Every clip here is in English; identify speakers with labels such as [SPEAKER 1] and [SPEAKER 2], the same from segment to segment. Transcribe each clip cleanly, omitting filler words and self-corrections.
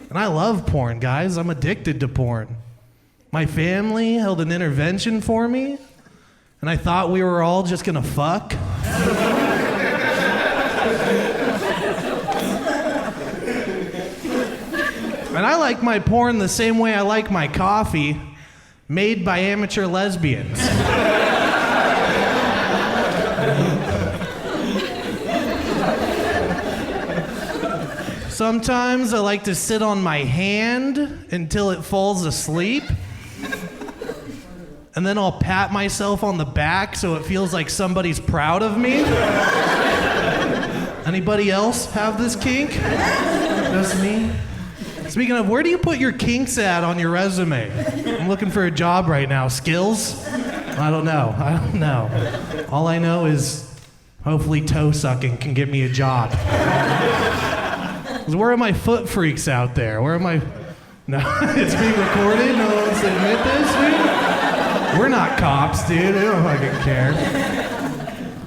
[SPEAKER 1] And I love porn, guys. I'm addicted to porn. My family held an intervention for me, and I thought we were all just gonna fuck. And I like my porn the same way I like my coffee, made by amateur lesbians. Sometimes I like to sit on my hand until it falls asleep. And then I'll pat myself on the back so it feels like somebody's proud of me. Anybody else have this kink? Just me? Speaking of, where do you put your kinks at on your resume? I'm looking for a job right now. Skills? I don't know. All I know is hopefully toe sucking can get me a job. Where are my foot freaks out there? Where am I? No, it's being recorded. No one wants to admit this, dude. We're not cops, dude. We don't fucking care.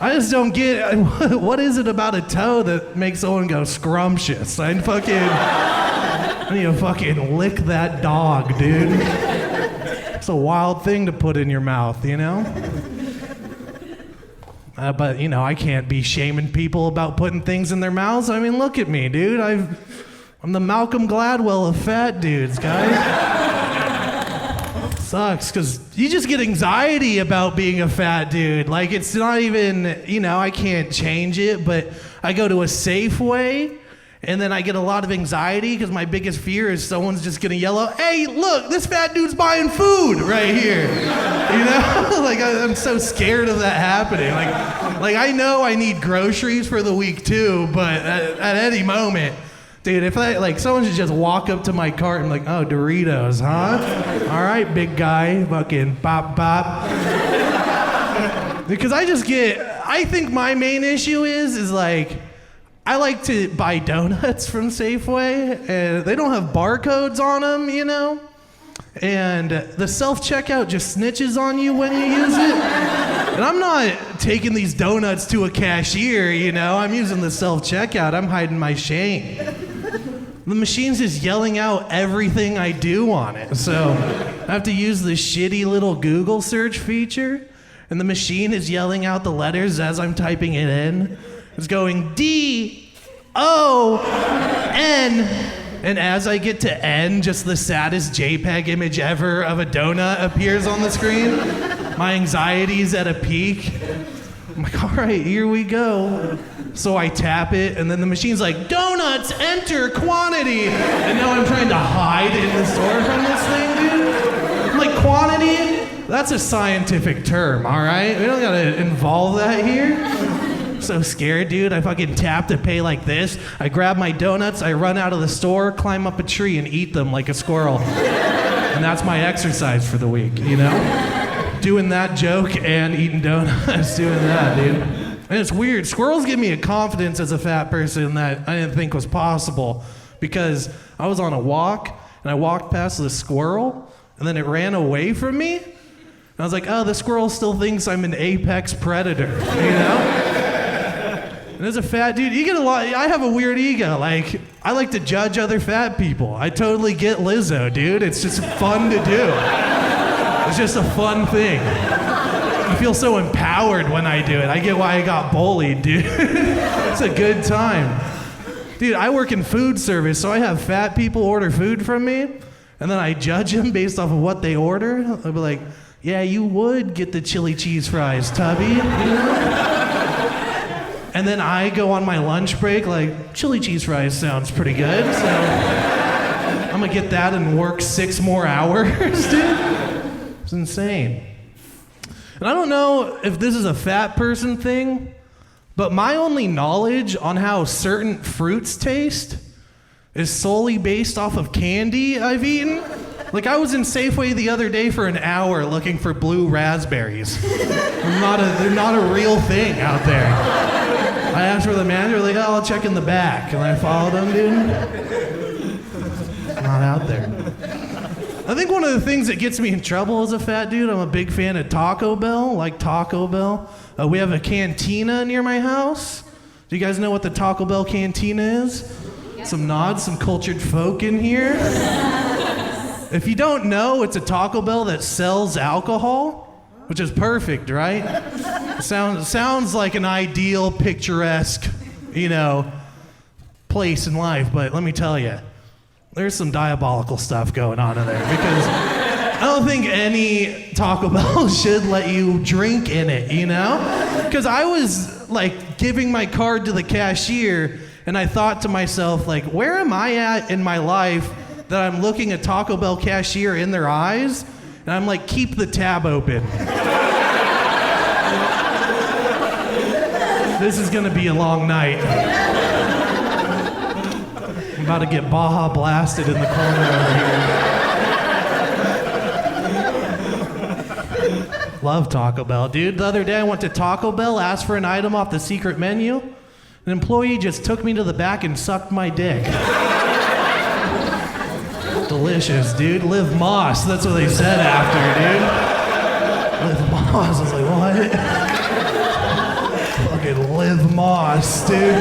[SPEAKER 1] I just don't get, what is it about a toe that makes someone go scrumptious? I need to fucking lick that dog, dude. It's a wild thing to put in your mouth, you know? But, you know, I can't be shaming people about putting things in their mouths. I mean, look at me, dude. I'm the Malcolm Gladwell of fat dudes, guys. Sucks, because you just get anxiety about being a fat dude. Like, it's not even, you know, I can't change it, but I go to a Safeway, and then I get a lot of anxiety because my biggest fear is someone's just gonna yell out, "Hey, look, this fat dude's buying food right here." You know? Like, I'm so scared of that happening. Like I know I need groceries for the week too, but at any moment, dude, if someone should just walk up to my cart and like, "Oh, Doritos, huh? All right, big guy, fucking bop bop." Because I think my main issue is like, I like to buy donuts from Safeway, and they don't have barcodes on them, you know? And the self-checkout just snitches on you when you use it. And I'm not taking these donuts to a cashier, you know? I'm using the self-checkout. I'm hiding my shame. The machine's just yelling out everything I do on it. So I have to use the shitty little Google search feature, and the machine is yelling out the letters as I'm typing it in. It's going D-O-N. And as I get to N, just the saddest JPEG image ever of a donut appears on the screen. My anxiety's at a peak. I'm like, all right, here we go. So I tap it, and then the machine's like, "Donuts, enter quantity." And now I'm trying to hide in the store from this thing, dude. I'm like, quantity? That's a scientific term, all right? We don't gotta involve that here. So scared, dude. I fucking tap to pay like this. I grab my donuts, I run out of the store, climb up a tree, and eat them like a squirrel. And that's my exercise for the week, you know? Doing that joke and eating donuts, doing that, dude. And it's weird. Squirrels give me a confidence as a fat person that I didn't think was possible, because I was on a walk, and I walked past this squirrel, and then it ran away from me. And I was like, oh, the squirrel still thinks I'm an apex predator, you know? And as a fat dude, you get a lot. I have a weird ego. Like, I like to judge other fat people. I totally get Lizzo, dude. It's just fun to do. It's just a fun thing. I feel so empowered when I do it. I get why I got bullied, dude. It's a good time. Dude, I work in food service, so I have fat people order food from me, and then I judge them based off of what they order. I'll be like, yeah, you would get the chili cheese fries, Tubby. You know? And then I go on my lunch break like, chili cheese fries sounds pretty good, so I'm gonna get that and work 6 more hours, dude. It's insane. And I don't know if this is a fat person thing, but my only knowledge on how certain fruits taste is solely based off of candy I've eaten. Like, I was in Safeway the other day for an hour looking for blue raspberries. They're not a real thing out there. I asked for the manager, like, oh, I'll check in the back. And I followed him, dude. It's not out there. I think one of the things that gets me in trouble as a fat dude, I'm a big fan of Taco Bell, like Taco Bell. We have a Cantina near my house. Do you guys know what the Taco Bell Cantina is? Some nods, some cultured folk in here. If you don't know, it's a Taco Bell that sells alcohol, which is perfect, right? Sounds like an ideal, picturesque, place in life, but let me tell you, there's some diabolical stuff going on in there because I don't think any Taco Bell should let you drink in it, Because I was like giving my card to the cashier and I thought to myself, like, where am I at in my life that I'm looking a Taco Bell cashier in their eyes and I'm like, keep the tab open. This is gonna be a long night. I'm about to get Baja blasted in the corner over here. Love Taco Bell, dude. The other day I went to Taco Bell, asked for an item off the secret menu. An employee just took me to the back and sucked my dick. Delicious, dude. Live Moss. That's what they said after, dude. Live Moss. I was like, what? Fucking Live Moss, dude.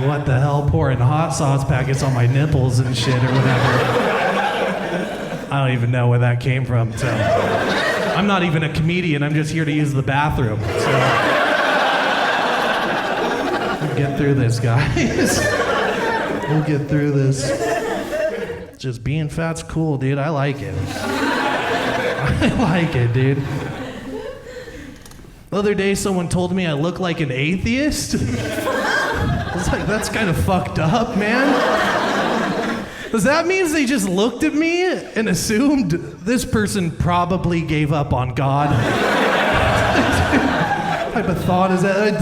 [SPEAKER 1] What the hell? Pouring hot sauce packets on my nipples and shit or whatever. I don't even know where that came from, so. I'm not even a comedian. I'm just here to use the bathroom, so. We'll get through this, guys. We'll get through this. Just being fat's cool, dude. I like it. I like it, dude. The other day, someone told me I look like an atheist. I was like, that's kind of fucked up, man. Does that mean they just looked at me and assumed this person probably gave up on God? What type of thought is that?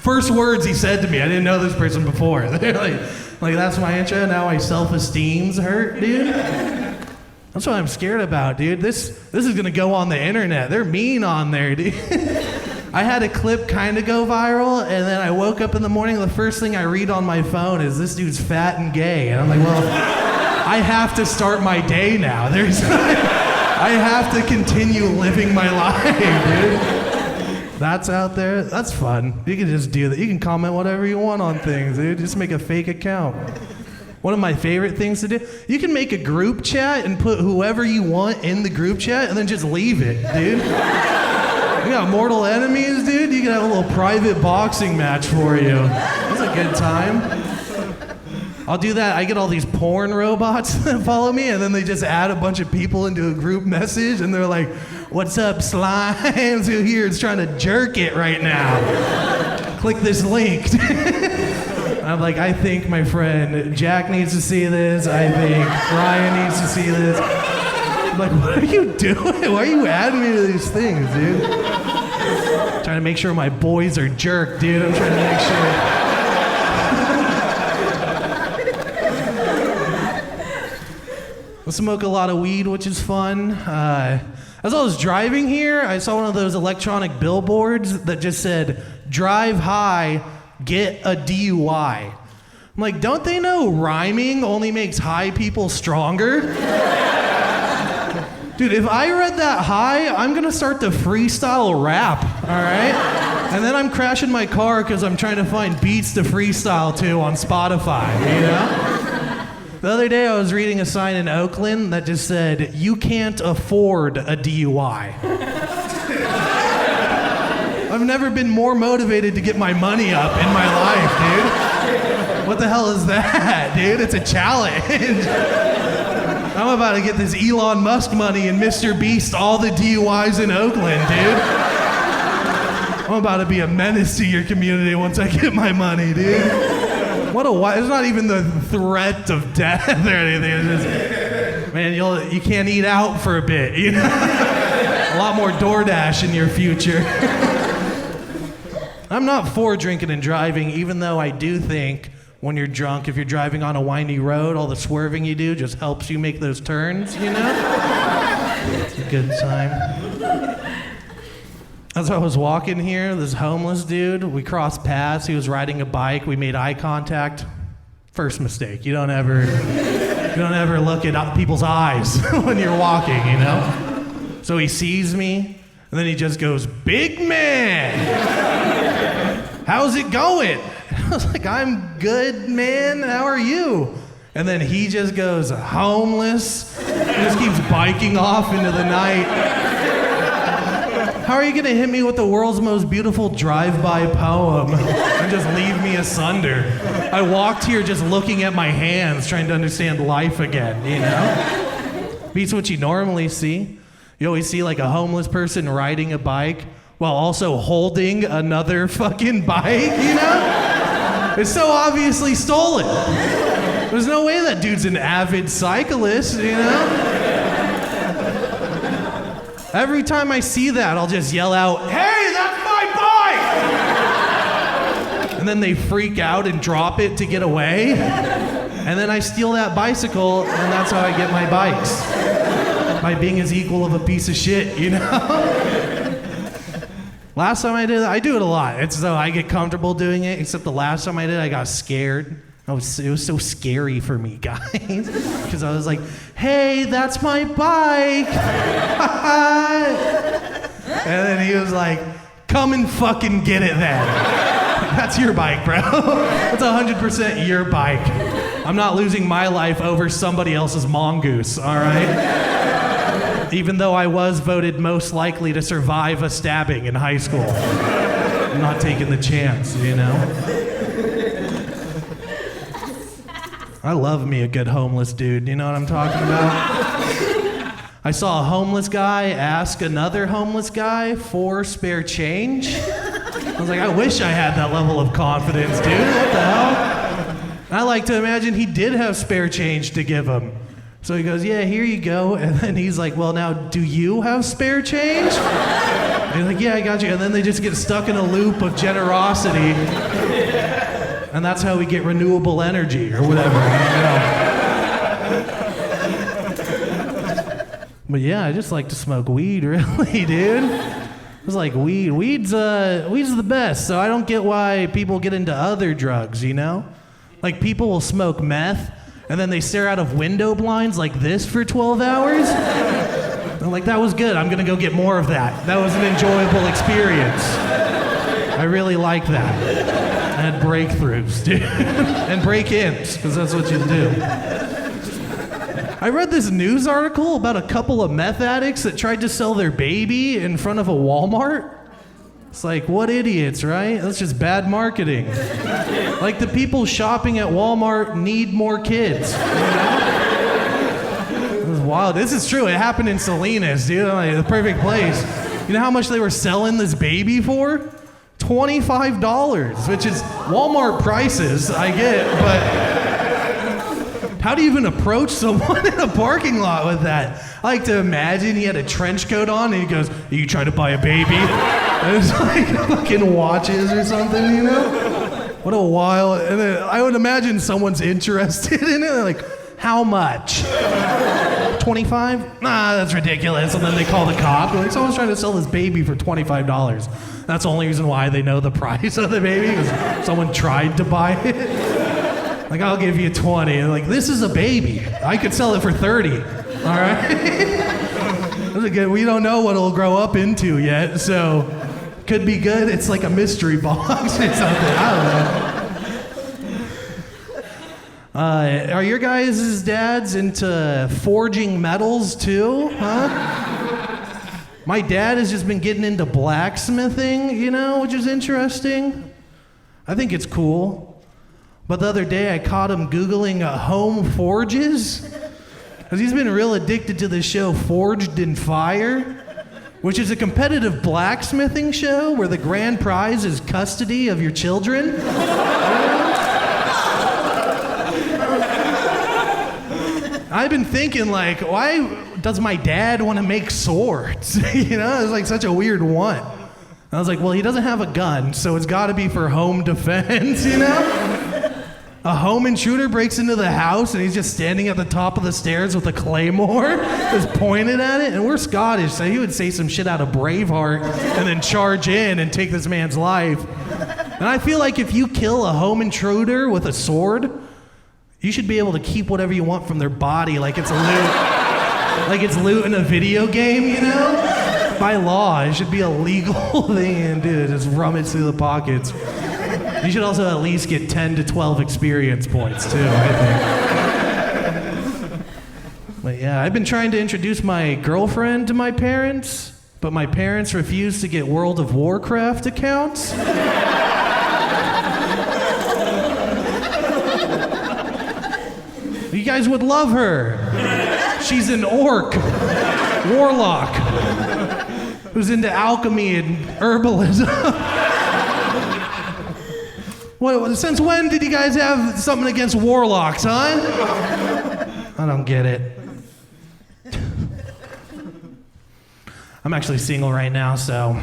[SPEAKER 1] First words he said to me, I didn't know this person before. They're like that's my intro, now my self-esteem's hurt, dude. That's what I'm scared about, dude. This is gonna go on the internet. They're mean on there, dude. I had a clip kind of go viral, and then I woke up in the morning, the first thing I read on my phone is this dude's fat and gay. And I'm like, well, I have to start my day now. I have to continue living my life, dude. That's out there. That's fun. You can just do that. You can comment whatever you want on things, dude. Just make a fake account. One of my favorite things to do, you can make a group chat and put whoever you want in the group chat and then just leave it, dude. You got mortal enemies, dude? You can have a little private boxing match for you. That's a good time. I'll do that. I get all these porn robots that follow me, and then they just add a bunch of people into a group message, and they're like, what's up, slimes? Who here is trying to jerk it right now? Click this link. I'm like, I think my friend Jack needs to see this. I think Ryan needs to see this. I'm like, what are you doing? Why are you adding me to these things, dude? Trying to make sure my boys are jerked, dude. I'm trying to make sure. I smoke a lot of weed, which is fun. As I was driving here, I saw one of those electronic billboards that just said, drive high, get a DUI. I'm like, don't they know rhyming only makes high people stronger? Dude, if I read that high, I'm gonna start to freestyle rap, all right? And then I'm crashing my car because I'm trying to find beats to freestyle to on Spotify, you know? The other day I was reading a sign in Oakland that just said, you can't afford a DUI. I've never been more motivated to get my money up in my life, dude. What the hell is that, dude? It's a challenge. I'm about to get this Elon Musk money and Mr. Beast all the DUIs in Oakland, dude. I'm about to be a menace to your community once I get my money, dude. It's not even the threat of death or anything. It's just, man, you can't eat out for a bit, you know? A lot more DoorDash in your future. I'm not for drinking and driving, even though I do think when you're drunk, if you're driving on a windy road, all the swerving you do just helps you make those turns, you know? It's a good time. As I was walking here, this homeless dude, we crossed paths. He was riding a bike. We made eye contact. First mistake. You don't ever look at people's eyes when you're walking, you know? So he sees me, and then he just goes, "Big man, how's it going?" I was like, I'm good, man. How are you? And then he just goes, homeless. He just keeps biking off into the night. How are you gonna hit me with the world's most beautiful drive-by poem and just leave me asunder? I walked here just looking at my hands, trying to understand life again, you know? Beats what you normally see. You always see like a homeless person riding a bike while also holding another fucking bike, you know? It's so obviously stolen. There's no way that dude's an avid cyclist, you know? Every time I see that, I'll just yell out, hey, that's my bike! And then they freak out and drop it to get away. And then I steal that bicycle, and that's how I get my bikes. By being as equal of a piece of shit, you know? Last time I did it, I do it a lot. It's so I get comfortable doing it, except the last time I did it, I got scared. It was so scary for me, guys. Because I was like, hey, that's my bike. And then he was like, come and fucking get it then. That's your bike, bro. That's 100% your bike. I'm not losing my life over somebody else's mongoose, all right? Even though I was voted most likely to survive a stabbing in high school. I'm not taking the chance, you know? I love me a good homeless dude, you know what I'm talking about? I saw a homeless guy ask another homeless guy for spare change. I was like, I wish I had that level of confidence, dude. What the hell? I like to imagine he did have spare change to give him. So he goes, yeah, here you go. And then he's like, well, now, do you have spare change? And he's like, yeah, I got you. And then they just get stuck in a loop of generosity. And that's how we get renewable energy or whatever. You know? But yeah, I just like to smoke weed, really, dude. It's like weed. Weed's the best. So I don't get why people get into other drugs, you know? Like people will smoke meth and then they stare out of window blinds like this for 12 hours. I'm like, that was good. I'm gonna go get more of that. That was an enjoyable experience. I really like that. I had breakthroughs, dude. And break-ins, because that's what you do. I read this news article about a couple of meth addicts that tried to sell their baby in front of a Walmart. It's like, what idiots, right? That's just bad marketing. Like the people shopping at Walmart need more kids. You know? It was wild. This is true. It happened in Salinas, dude. Like, the perfect place. You know how much they were selling this baby for? $25, which is Walmart prices, I get, but how do you even approach someone in a parking lot with that? I like to imagine he had a trench coat on and he goes, are you trying to buy a baby? And it's like fucking watches or something, you know? What a wild, and then I would imagine someone's interested in it, like, how much? 25? Nah, that's ridiculous. And then they call the cop. Like, someone's trying to sell this baby for $25. That's the only reason why they know the price of the baby, because someone tried to buy it. Like, I'll give you 20. And like, this is a baby. I could sell it for 30. All right? We don't know what it'll grow up into yet, so could be good. It's like a mystery box or something. I don't know. Are your guys' dads into forging metals too, huh? My dad has just been getting into blacksmithing, you know, which is interesting. I think it's cool. But the other day I caught him Googling home forges, because he's been real addicted to the show Forged in Fire, which is a competitive blacksmithing show where the grand prize is custody of your children. I've been thinking, like, why does my dad want to make swords? You know, it's like such a weird want. I was like, well, he doesn't have a gun, so it's got to be for home defense, you know? A home intruder breaks into the house and he's just standing at the top of the stairs with a claymore, just pointed at it. And we're Scottish, so he would say some shit out of Braveheart and then charge in and take this man's life. And I feel like if you kill a home intruder with a sword, you should be able to keep whatever you want from their body, like it's loot. Like it's loot in a video game, you know? By law, it should be a legal thing to do, just rummage through the pockets. You should also at least get 10 to 12 experience points, too, I think. But yeah, I've been trying to introduce my girlfriend to my parents, but my parents refuse to get World of Warcraft accounts. You guys would love her. She's an orc, warlock, who's into alchemy and herbalism. Since when did you guys have something against warlocks, huh? I don't get it. I'm actually single right now, so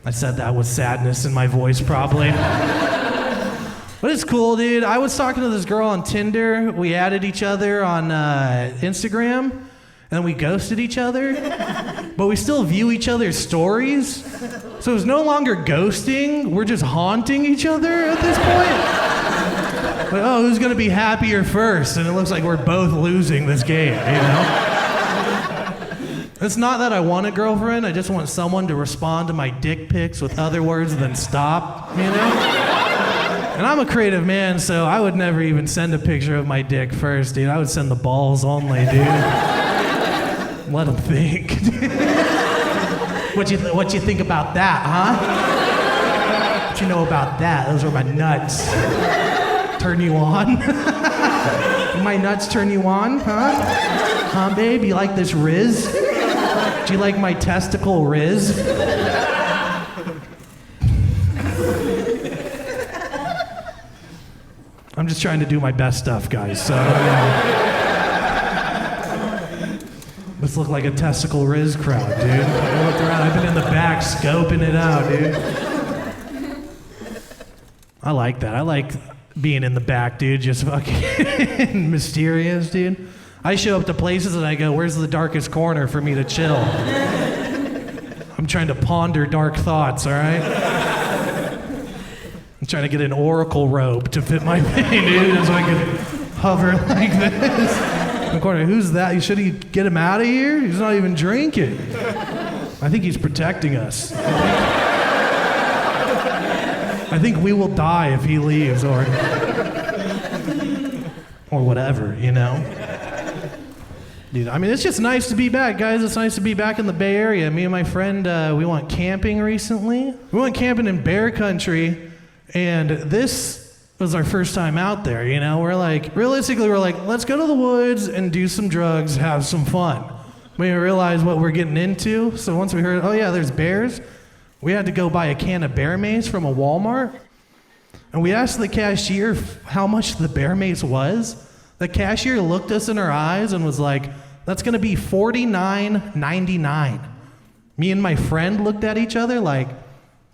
[SPEAKER 1] I said that with sadness in my voice, probably. But it's cool, dude. I was talking to this girl on Tinder. We added each other on Instagram, and then we ghosted each other. But we still view each other's stories. So it's no longer ghosting. We're just haunting each other at this point. Like, oh, who's gonna be happier first? And it looks like we're both losing this game, you know? It's not that I want a girlfriend. I just want someone to respond to my dick pics with other words than stop, you know? And I'm a creative man, so I would never even send a picture of my dick first, dude. I would send the balls only, dude. Let them think. What you think about that, huh? What you know about that? Those are my nuts. Turn you on? My nuts turn you on, huh? Huh, babe? You like this Riz? Do you like my testicle Riz? I'm just trying to do my best stuff, guys, so let's look like a testicle Riz crowd, dude. I looked around, I've been in the back scoping it out, dude. I like that. I like being in the back, dude, just fucking mysterious, dude. I show up to places and I go, where's the darkest corner for me to chill? I'm trying to ponder dark thoughts, all right? I'm trying to get an oracle robe to fit my pain, dude, so I can hover like this. In the corner, who's that? Should he get him out of here? He's not even drinking. I think he's protecting us. I think we will die if he leaves, or whatever, you know? Dude, I mean, it's just nice to be back, guys. It's nice to be back in the Bay Area. Me and my friend, we went camping recently. We went camping in Bear Country. And this was our first time out there, you know? Realistically, we're like, let's go to the woods and do some drugs, have some fun. We didn't realize what we're getting into. So once we heard, oh yeah, there's bears, we had to go buy a can of bear mace from a Walmart. And we asked the cashier how much the bear mace was. The cashier looked us in our eyes and was like, that's gonna be $49.99. Me and my friend looked at each other like,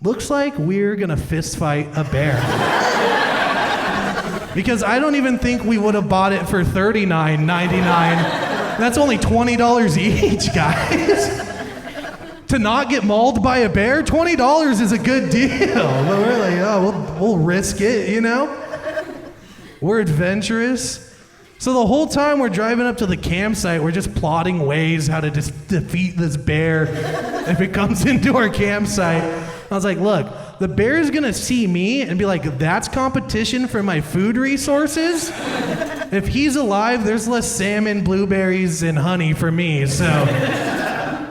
[SPEAKER 1] looks like we're gonna fist fight a bear. Because I don't even think we would have bought it for $39.99. That's only $20 each, guys. To not get mauled by a bear, $20 is a good deal. But we're like, oh, we'll risk it, you know? We're adventurous. So the whole time we're driving up to the campsite, we're just plotting ways how to just defeat this bear if it comes into our campsite. I was like, look, the bear's gonna see me and be like, that's competition for my food resources? If he's alive, there's less salmon, blueberries, and honey for me, so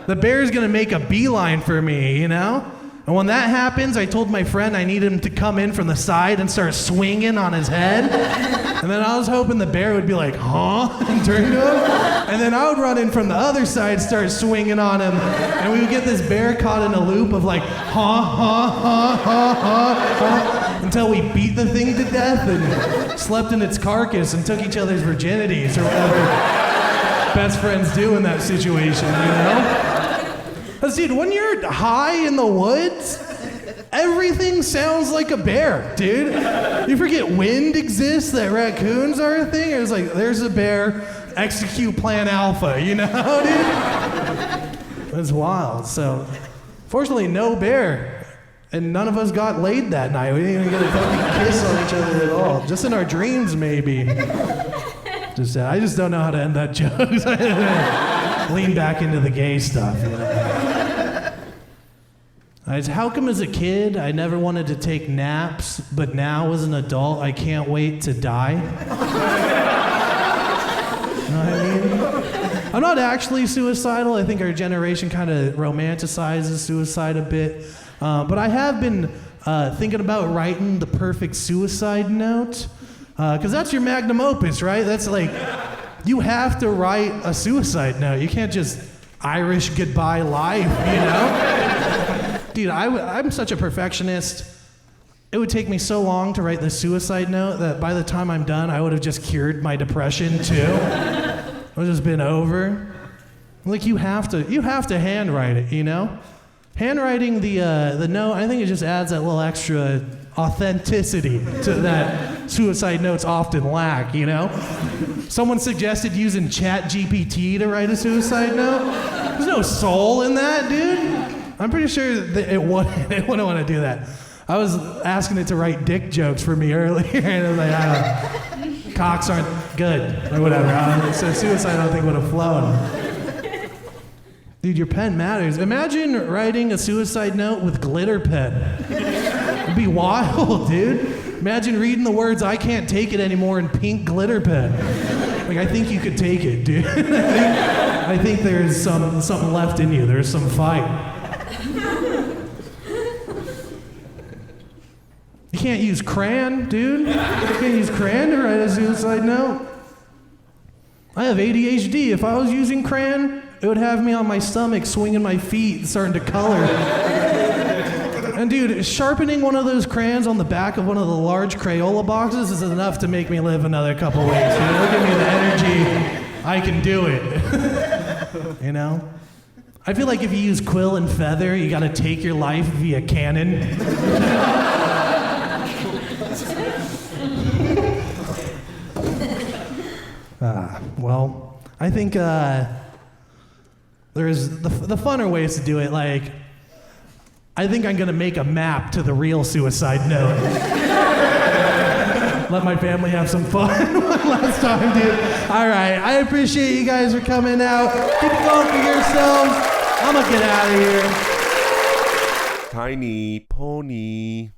[SPEAKER 1] the bear's gonna make a beeline for me, you know? And when that happens, I told my friend I need him to come in from the side and start swinging on his head. And then I was hoping the bear would be like, huh? And turn to him. And then I would run in from the other side, start swinging on him. And we would get this bear caught in a loop of like, huh, huh, huh, huh, huh, huh, until we beat the thing to death and slept in its carcass and took each other's virginities or whatever best friends do in that situation, you know? Because, dude, when you're high in the woods, everything sounds like a bear, dude. You forget wind exists, that raccoons are a thing. It was like, there's a bear, execute plan alpha, you know, dude? It was wild. So, fortunately, no bear. And none of us got laid that night. We didn't even get a fucking kiss on each other at all. Just in our dreams, maybe. I just don't know how to end that joke. Lean back into the gay stuff, you know? How come as a kid I never wanted to take naps, but now as an adult I can't wait to die? You know what I mean? I'm not actually suicidal. I think our generation kind of romanticizes suicide a bit. But I have been thinking about writing the perfect suicide note. Because that's your magnum opus, right? That's like, you have to write a suicide note. You can't just Irish goodbye life, you know? Dude, I'm such a perfectionist. It would take me so long to write the suicide note that by the time I'm done, I would have just cured my depression too. It would have just been over. Like you have to handwrite it, you know? Handwriting the note, I think it just adds that little extra authenticity to that suicide notes often lack, you know? Someone suggested using ChatGPT to write a suicide note. There's no soul in that, dude. I'm pretty sure that it wouldn't want to do that. I was asking it to write dick jokes for me earlier, and I was like, I don't know. Cocks aren't good, or whatever. So suicide, I don't think would have flown. Dude, your pen matters. Imagine writing a suicide note with glitter pen. It'd be wild, dude. Imagine reading the words, I can't take it anymore, in pink glitter pen. Like, I think you could take it, dude. I think there's something left in you. There's some fight. You can't use crayon, dude. You can't use crayon to write a suicide note. I have ADHD. If I was using crayon, it would have me on my stomach, swinging my feet, starting to color. And dude, sharpening one of those crayons on the back of one of the large Crayola boxes is enough to make me live another couple weeks. You know? It'll give me the energy. I can do it. You know? I feel like if you use quill and feather, you gotta take your life via canon. Well, I think there's the funner ways to do it. Like, I think I'm gonna make a map to the real suicide note. Let my family have some fun one last time, dude. All right, I appreciate you guys for coming out. Keep it going for yourselves. I'm gonna get out of here.
[SPEAKER 2] Tiny pony.